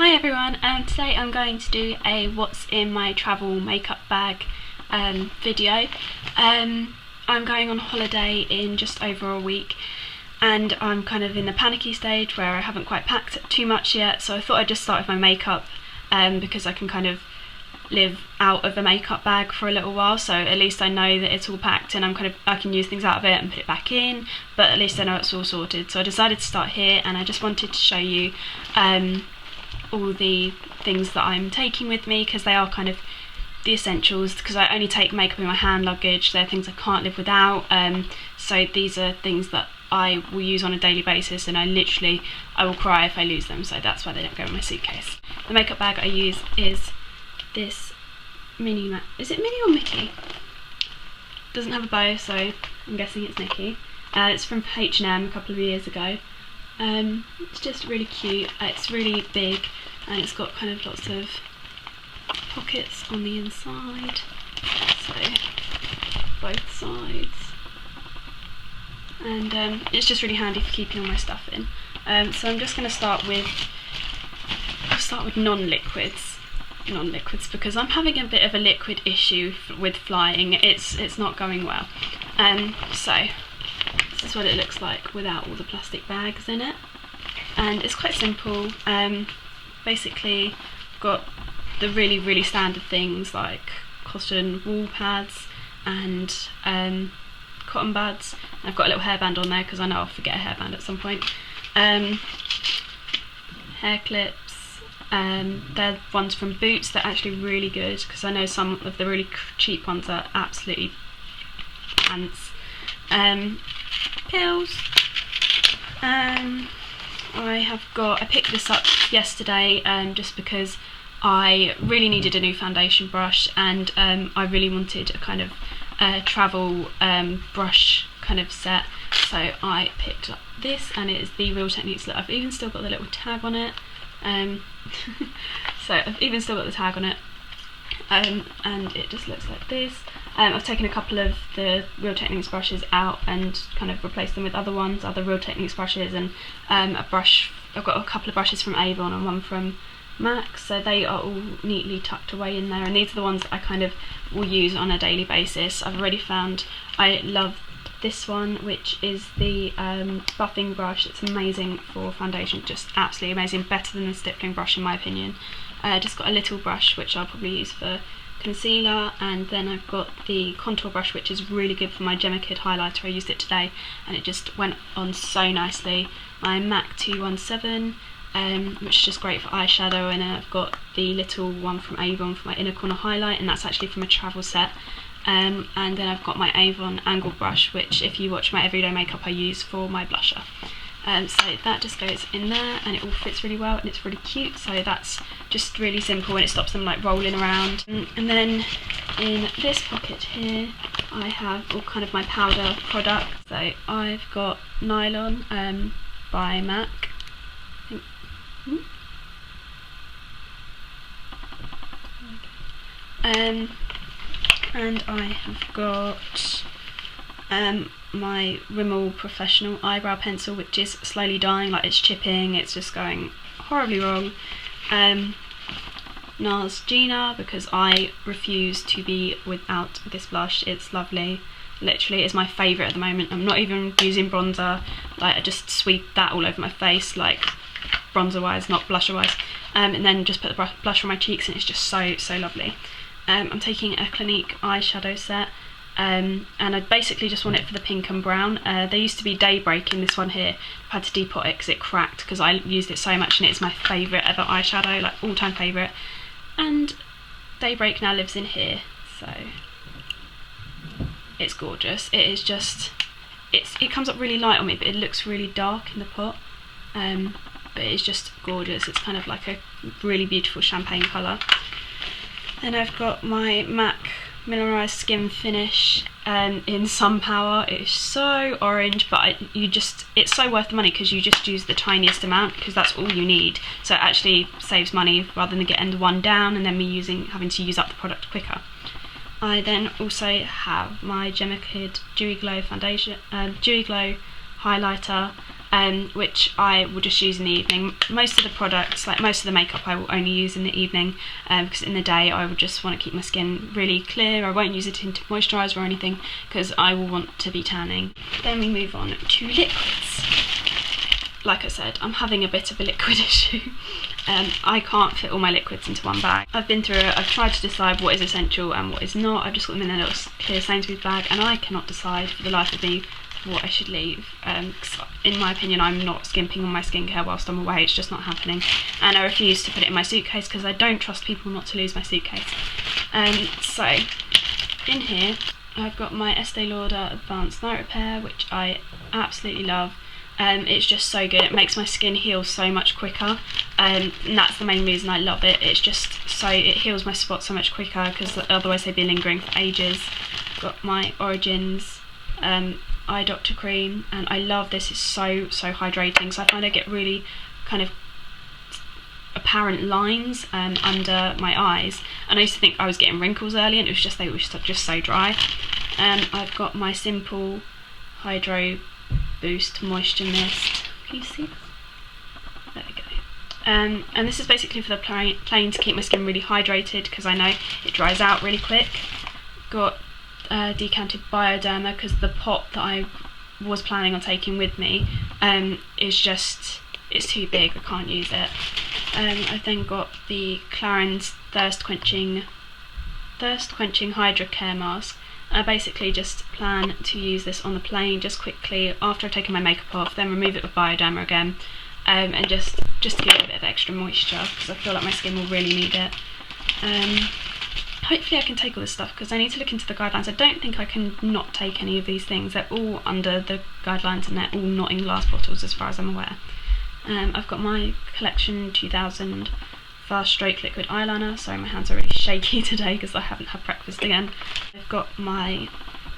Hi everyone, today I'm going to do a what's in my travel makeup bag video. I'm going on holiday in just over a week and I'm kind of in the panicky stage where I haven't quite packed too much yet, so I thought I'd just start with my makeup because I can kind of live out of a makeup bag for a little while, so at least I know that it's all packed and I can use things out of it and put it back in, but at least I know it's all sorted. So I decided to start here and I just wanted to show you all the things that I'm taking with me, because they are kind of the essentials, because I only take makeup in my hand luggage. They're things I can't live without, so these are things that I will use on a daily basis, and I will cry if I lose them, so that's why they don't go in my suitcase. The makeup bag I use is this mini, is it Minnie or Mickey? Doesn't have a bow, so I'm guessing it's Mickey. It's from H&M a couple of years ago. It's just really cute. It's really big and it's got kind of lots of pockets on the inside, so both sides, and it's just really handy for keeping all my stuff in. So I'm just going to start with non-liquids because I'm having a bit of a liquid issue with flying. It's not going well. So this is what it looks like without all the plastic bags in it, and it's quite simple. Basically got the really standard things like cotton wool pads and cotton buds. I've got a little hairband on there because I know I'll forget a hairband at some point. Hair clips. They're ones from Boots. They're actually really good, because I know some of the really cheap ones are absolutely pants. Pills. I picked this up yesterday just because I really needed a new foundation brush, and I really wanted a kind of travel brush kind of set, so I picked up this, and it is the Real Techniques. I've even still got the little tag on it, and it just looks like this. I've taken a couple of the Real Techniques brushes out and kind of replaced them with other Real Techniques brushes, and a brush. I've got a couple of brushes from Avon and one from MAC, so they are all neatly tucked away in there, and these are the ones that I kind of will use on a daily basis. I've already found I love this one, which is the buffing brush. It's amazing for foundation, just absolutely amazing, better than the stippling brush in my opinion. Just got a little brush which I'll probably use for concealer, and then I've got the contour brush which is really good for my Jemma highlighter. I used it today and it just went on so nicely. My MAC 217, which is just great for eyeshadow, and I've got the little one from Avon for my inner corner highlight, and that's actually from a travel set. And then I've got my Avon angle brush, which if you watch my everyday makeup I use for my blusher. So that just goes in there and it all fits really well, and it's really cute, so that's just really simple and it stops them like rolling around. And then in this pocket here I have all kind of my powder products. So I've got Nylon by MAC, and I have got my Rimmel Porefessional eyebrow pencil, which is slowly dying, like it's chipping, it's just going horribly wrong. NARS Gina, because I refuse to be without this blush. It's lovely, literally it's my favourite at the moment. I'm not even using bronzer, like I just sweep that all over my face, like bronzer wise, not blusher wise, and then just put the blush on my cheeks, and it's just so lovely. I'm taking a Clinique eyeshadow set, and I basically just want it for the pink and brown. There used to be Daybreak in this one here. I've had to depot it because it cracked, because I used it so much and it's my favourite ever eyeshadow, like all time favourite. And Daybreak now lives in here, so it's gorgeous. It is just, it comes up really light on me, but it looks really dark in the pot. But it's just gorgeous. It's kind of like a really beautiful champagne colour. Then I've got my MAC Mineralized Skin Finish in Sun Power. It's so orange, but it's so worth the money because you just use the tiniest amount, because that's all you need. So it actually saves money rather than getting the one down and then me having to use up the product quicker. I then also have my Jemma Dewy Glow foundation, Dewy Glow highlighter. which I will just use in the evening. Most of the products, like most of the makeup, I will only use in the evening, because in the day I will just want to keep my skin really clear. I won't use a tinted moisturiser or anything because I will want to be tanning. Then we move on to liquids. Like I said, I'm having a bit of a liquid issue. I can't fit all my liquids into one bag. I've been through it, I've tried to decide what is essential and what is not. I've just got them in a little clear Sainsbury's bag, and I cannot decide for the life of me what I should leave. 'Cause in my opinion, I'm not skimping on my skincare whilst I'm away. It's just not happening, and I refuse to put it in my suitcase because I don't trust people not to lose my suitcase. So in here I've got my Estee Lauder Advanced Night Repair, which I absolutely love. It's just so good. It makes my skin heal so much quicker, and that's the main reason I love it. It's just so, it heals my spots so much quicker, because otherwise they'd be lingering for ages. Got my Origins Eye Doctor Cream, and I love this. It's so hydrating, so I find I get really kind of apparent lines under my eyes, and I used to think I was getting wrinkles early, and it was just, they were just so dry. I've got my Simple Hydro Boost Moisture Mist. Can you see that? There we go. And this is basically for the plain to keep my skin really hydrated, because I know it dries out really quick. Got decanted Bioderma, because the pot that I was planning on taking with me is just, it's too big, I can't use it. I've then got the Clarins Thirst Quenching Hydra Care Mask. I basically just plan to use this on the plane just quickly after I've taken my makeup off, then remove it with Bioderma again, and just to give it a bit of extra moisture, because I feel like my skin will really need it. Hopefully I can take all this stuff, because I need to look into the guidelines. I don't think I can not take any of these things. They're all under the guidelines, and they're all not in glass bottles as far as I'm aware. I've got my Collection 2000 Fast Stroke Liquid Eyeliner. Sorry, my hands are really shaky today because I haven't had breakfast again. I've got my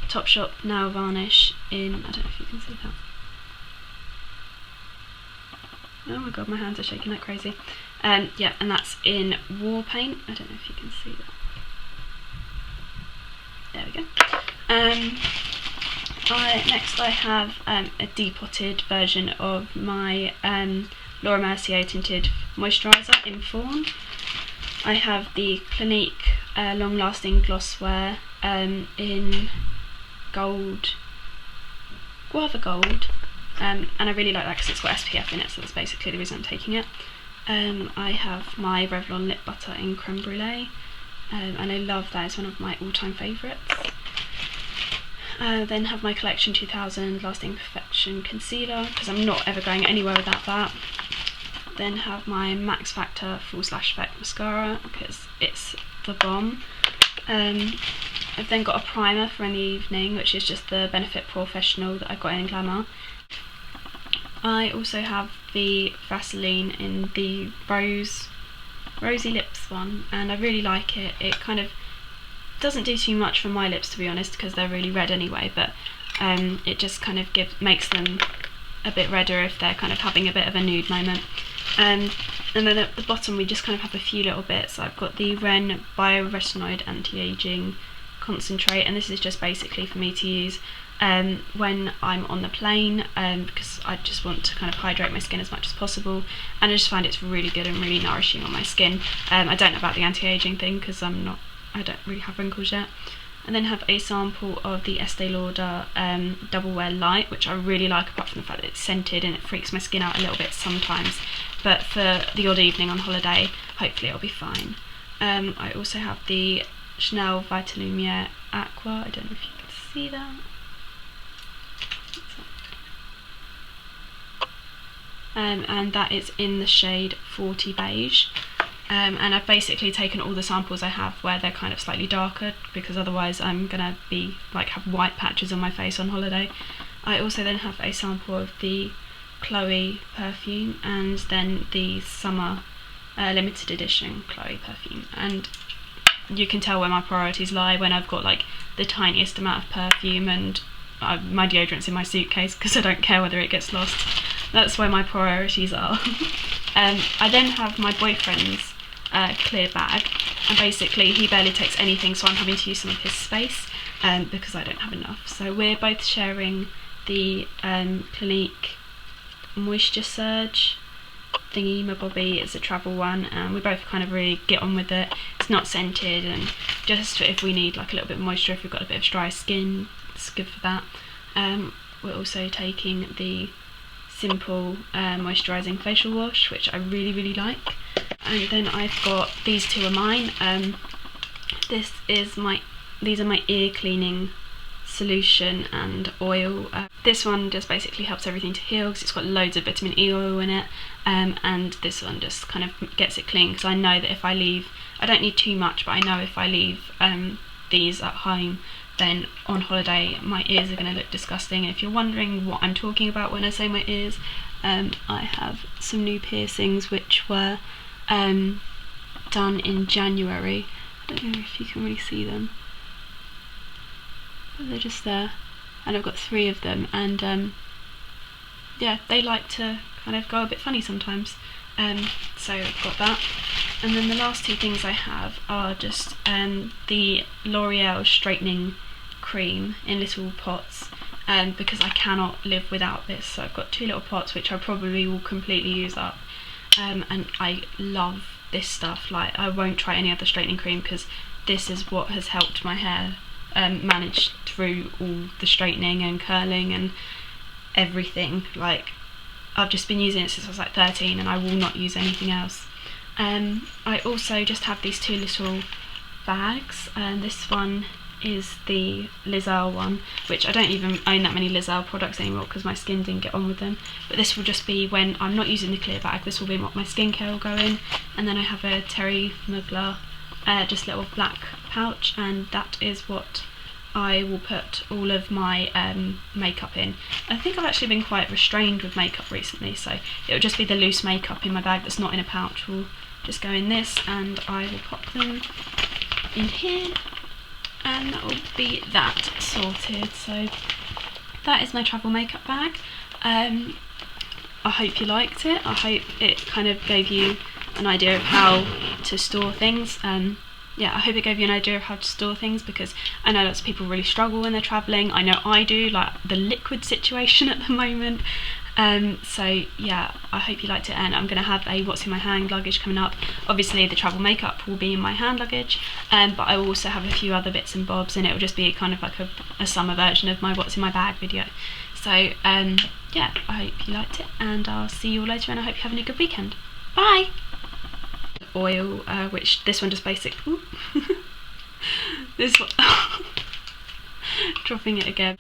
Topshop Nail Varnish in, I don't know if you can see that. Oh my god, my hands are shaking like crazy. Yeah, and that's in War Paint. I don't know if you can see that. There we go. Next I have a depotted version of my Laura Mercier Tinted Moisturiser in Fawn. I have the Clinique Long Lasting Glosswear in Gold, Guava Gold, and I really like that because it's got SPF in it, so that's basically the reason I'm taking it. I have my Revlon Lip Butter in Creme Brulee, and I love that, it's one of my all-time favourites. Then have my Collection 2000 Lasting Perfection Concealer, because I'm not ever going anywhere without that. Then have my Maxfactor Full Slash Effect Mascara, because it's the bomb. I've then got a primer for in the evening, which is just the Benefit Porefessional that I got in Glamour. I also have the Vaseline in the Rosy Lips one, and I really like it. It kind of doesn't do too much for my lips, to be honest, because they're really red anyway, but it just kind of makes them a bit redder if they're kind of having a bit of a nude moment. And then at the bottom we just kind of have a few little bits. I've got the Ren Bioretinoid Anti-Aging Concentrate, and this is just basically for me to use when I'm on the plane, because I just want to kind of hydrate my skin as much as possible, and I just find it's really good and really nourishing on my skin. I don't know about the anti-aging thing because I don't really have wrinkles yet. And then have a sample of the Estee Lauder Double Wear Light, which I really like, apart from the fact that it's scented and it freaks my skin out a little bit sometimes, but for the odd evening on holiday, hopefully it'll be fine. I also have the Chanel Vitalumiere Aqua, I don't know if you can see that. And that is in the shade 40 Beige. And I've basically taken all the samples I have where they're kind of slightly darker, because otherwise I'm gonna be like have white patches on my face on holiday. I also then have a sample of the Chloe perfume, and then the Summer limited edition Chloe perfume. And you can tell where my priorities lie when I've got like the tiniest amount of perfume and my deodorant's in my suitcase because I don't care whether it gets lost. That's where my priorities are. I then have my boyfriend's clear bag, and basically he barely takes anything, so I'm having to use some of his space because I don't have enough. So we're both sharing the Clinique Moisture Surge thingy mabobby. It's a travel one, and we both kind of really get on with it. It's not scented, and just if we need like a little bit of moisture, if we've got a bit of dry skin, it's good for that. We're also taking the Simple moisturising facial wash, which I really like. And then I've got, these two are mine. These are my ear cleaning solution and oil. This one just basically helps everything to heal because it's got loads of vitamin E oil in it, and this one just kind of gets it clean, because I know that if I leave, I don't need too much, but I know if I leave these at home, then on holiday my ears are going to look disgusting. And if you're wondering what I'm talking about when I say my ears, I have some new piercings which were done in January. I don't know if you can really see them, but they're just there, and I've got 3 of them, and yeah, they like to kind of go a bit funny sometimes, so I've got that. And then the last 2 things I have are just the L'Oreal straightening cream in little pots, because I cannot live without this. So I've got 2 little pots which I probably will completely use up, and I love this stuff. Like, I won't try any other straightening cream because this is what has helped my hair manage through all the straightening and curling and everything. Like, I've just been using it since I was like 13, and I will not use anything else. I also just have these 2 little bags, and this one is the Lizelle one, which I don't even own that many Lizelle products anymore because my skin didn't get on with them, but this will just be when I'm not using the clear bag. This will be what my skincare will go in. And then I have a Terry Mugler just little black pouch, and that is what I will put all of my makeup in. I think I've actually been quite restrained with makeup recently, so it'll just be the loose makeup in my bag that's not in a pouch will just go in this, and I will pop them in here, and that will be that sorted. So that is my travel makeup bag. I hope you liked it. I hope it kind of gave you an idea of how to store things. Yeah, I hope it gave you an idea of how to store things, because I know lots of people really struggle when they're travelling. I know I do, like the liquid situation at the moment. So yeah, I hope you liked it, and I'm going to have a what's in my hand luggage coming up. Obviously the travel makeup will be in my hand luggage, but I will also have a few other bits and bobs, and it will just be kind of like a summer version of my what's in my bag video. So yeah, I hope you liked it, and I'll see you all later, and I hope you're having a good weekend. Bye! Oil, which this one just this one dropping it again.